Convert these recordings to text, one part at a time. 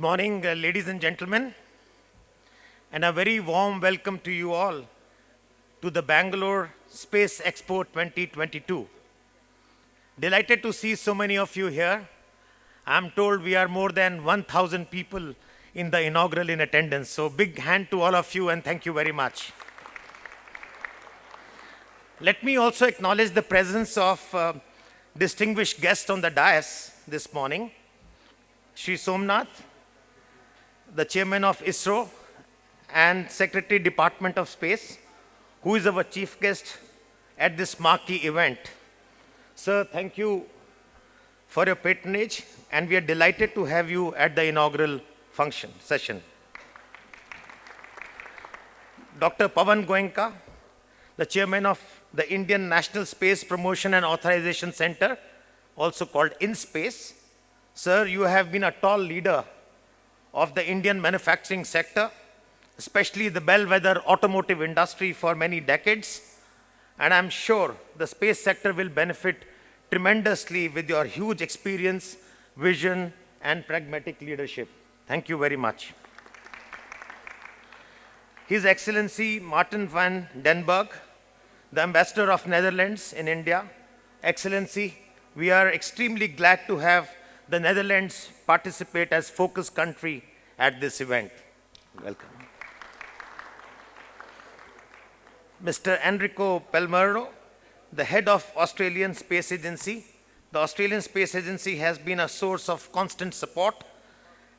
morning, ladies and gentlemen, and a very warm welcome to you all to the Bengaluru Space Expo 2022. Delighted to see so many of you here. I'm told we are more than 1,000 people in the inaugural in attendance, so big hand to all of you and thank you very much. Let me also acknowledge the presence of distinguished guests on the dais this morning. Shri Somnath, the chairman of ISRO and Secretary Department of Space, who is our chief guest at this marquee event. Sir, thank you for your patronage, and we are delighted to have you at the inaugural session. Dr. Pawan Goenka, the chairman of the Indian National Space Promotion and Authorization Center, also called InSpace. Sir, you have been a tall leader of the Indian manufacturing sector, especially the bellwether automotive industry for many decades. And I'm sure the space sector will benefit tremendously with your huge experience, vision, and pragmatic leadership. Thank you very much. His Excellency Martin van den Berg, the Ambassador of Netherlands in India. Excellency, we are extremely glad to have the Netherlands participate as focus country at this event. Welcome. Mr. Enrico Pelmero, the head of Australian Space Agency. The Australian Space Agency has been a source of constant support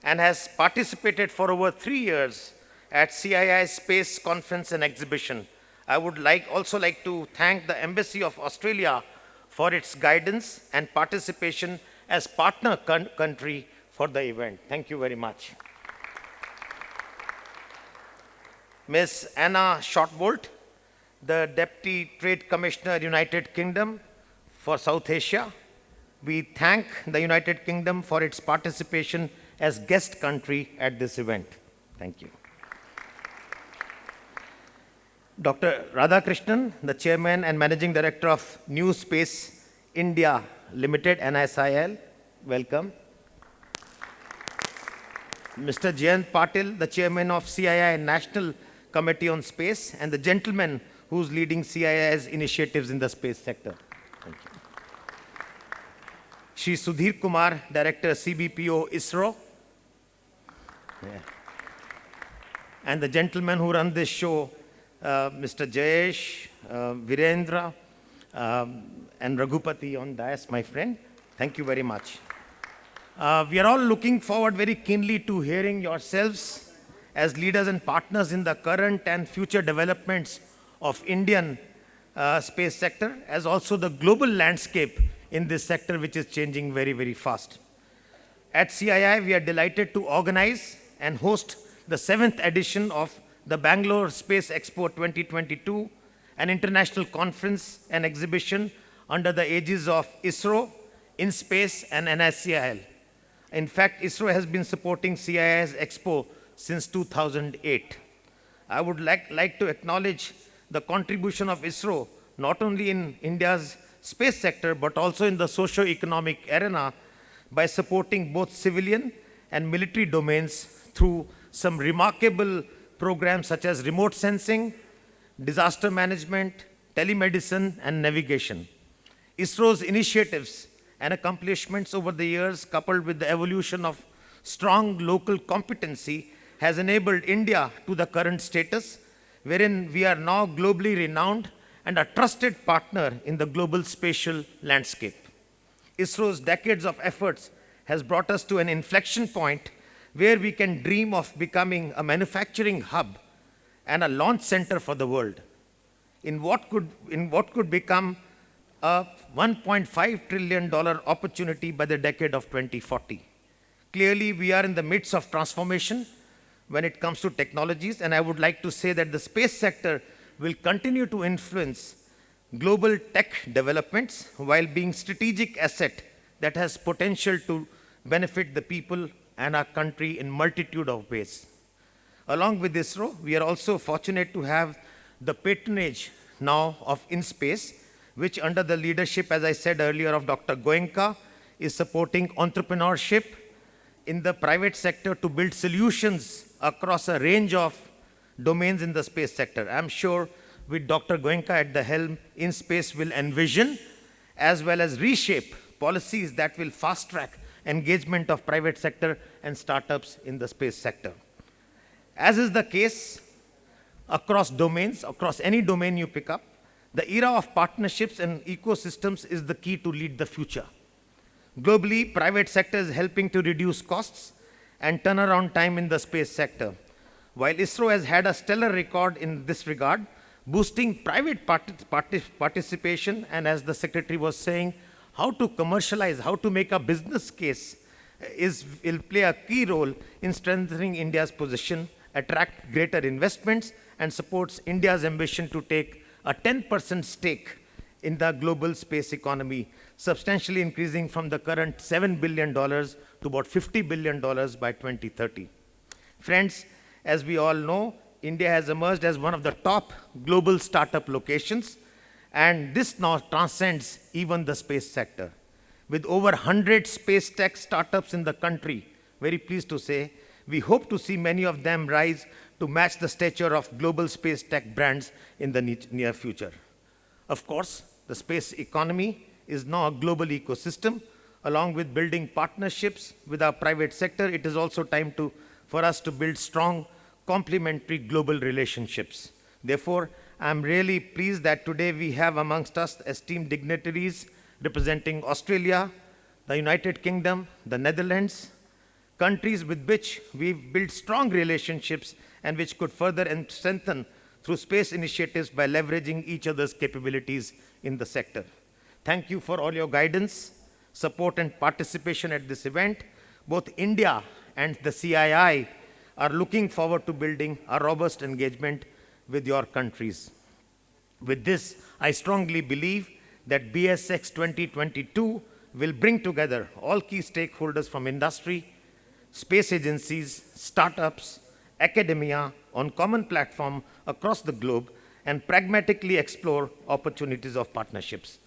and has participated for over 3 years at CII Space Conference and Exhibition. I would also like to thank the Embassy of Australia for its guidance and participation as partner country for the event. Thank you very much. Ms. Anna Shortbolt, the Deputy Trade Commissioner, United Kingdom for South Asia. We thank the United Kingdom for its participation as guest country at this event. Thank you. Dr. Radhakrishnan, the Chairman and Managing Director of New Space India Limited, NSIL. Welcome. Mr. Jayant Patil, the Chairman of CII National Committee on Space, and the gentleman who's leading CII's initiatives in the space sector. Thank you. Shri Sudhir Kumar, Director, CBPO, ISRO. Yeah. And the gentleman who run this show, Mr. Jayesh, Virendra, and Raghupati on dais, my friend. Thank you very much. We are all looking forward very keenly to hearing yourselves as leaders and partners in the current and future developments of Indian space sector, as also the global landscape in this sector, which is changing very, very fast. At CII, we are delighted to organize and host the 7th edition of the Bengaluru Space Expo 2022, an international conference and exhibition under the aegis of ISRO, InSpace, and NSCIL. In fact, ISRO has been supporting CII's Expo since 2008. I would like to acknowledge the contribution of ISRO, not only in India's space sector, but also in the socio-economic arena by supporting both civilian and military domains through some remarkable programs such as remote sensing, disaster management, telemedicine, and navigation. ISRO's initiatives and accomplishments over the years, coupled with the evolution of strong local competency, has enabled India to the current status, wherein we are now globally renowned and a trusted partner in the global spatial landscape. ISRO's decades of efforts has brought us to an inflection point where we can dream of becoming a manufacturing hub and a launch center for the world in what could become a $1.5 trillion opportunity by the decade of 2040. Clearly, we are in the midst of transformation when it comes to technologies, and I would like to say that the space sector will continue to influence global tech developments while being strategic asset that has potential to benefit the people and our country in multitude of ways. Along with ISRO, we are also fortunate to have the patronage now of InSpace, which under the leadership, as I said earlier, of Dr. Goenka, is supporting entrepreneurship, in the private sector to build solutions across a range of domains in the space sector. I'm sure with Dr. Goenka at the helm, InSpace will envision as well as reshape policies that will fast-track engagement of private sector and startups in the space sector. As is the case across domains, across any domain you pick up, the era of partnerships and ecosystems is the key to lead the future. Globally, private sector is helping to reduce costs and turnaround time in the space sector. While ISRO has had a stellar record in this regard, boosting private participation, and as the secretary was saying, how to commercialize, how to make a business case will play a key role in strengthening India's position, attract greater investments, and supports India's ambition to take a 10% stake in the global space economy, substantially increasing from the current $7 billion to about $50 billion by 2030. Friends, as we all know, India has emerged as one of the top global startup locations, and this now transcends even the space sector. With over 100 space tech startups in the country, very pleased to say, we hope to see many of them rise to match the stature of global space tech brands in the near future. Of course, the space economy is now a global ecosystem. Along with building partnerships with our private sector, it is also time for us to build strong complementary global relationships. Therefore, I'm really pleased that today we have amongst us esteemed dignitaries representing Australia, the United Kingdom, the Netherlands, countries with which we've built strong relationships and which could further and strengthen through space initiatives by leveraging each other's capabilities in the sector. Thank you for all your guidance, support, and participation at this event. Both India and the CII are looking forward to building a robust engagement with your countries. With this, I strongly believe that BSX 2022 will bring together all key stakeholders from industry, space agencies, startups, academia on common platform across the globe and pragmatically explore opportunities of partnerships.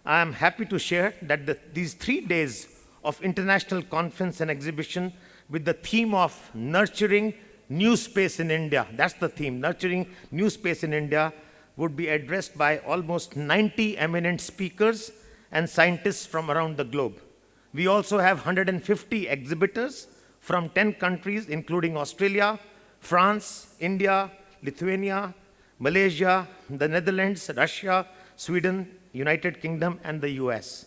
I am happy to share that these 3 days of international conference and exhibition with the theme of nurturing new space in India, that's the theme, nurturing new space in India, would be addressed by almost 90 eminent speakers and scientists from around the globe. We also have 150 exhibitors from 10 countries, including Australia, France, India, Lithuania, Malaysia, the Netherlands, Russia, Sweden, United Kingdom, and the US.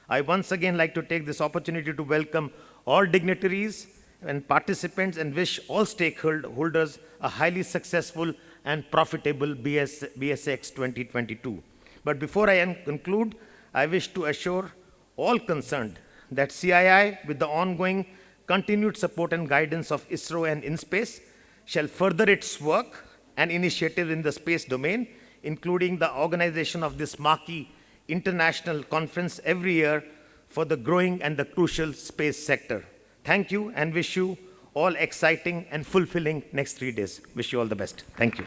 I once again like to take this opportunity to welcome all dignitaries and participants and wish all stakeholders a highly successful and profitable BSX 2022. But before I conclude, I wish to assure all concerned that CII, with the ongoing continued support and guidance of ISRO and InSpace, shall further its work and initiatives in the space domain, including the organization of this marquee international conference every year for the growing and the crucial space sector. Thank you and wish you all exciting and fulfilling next 3 days. Wish you all the best. Thank you.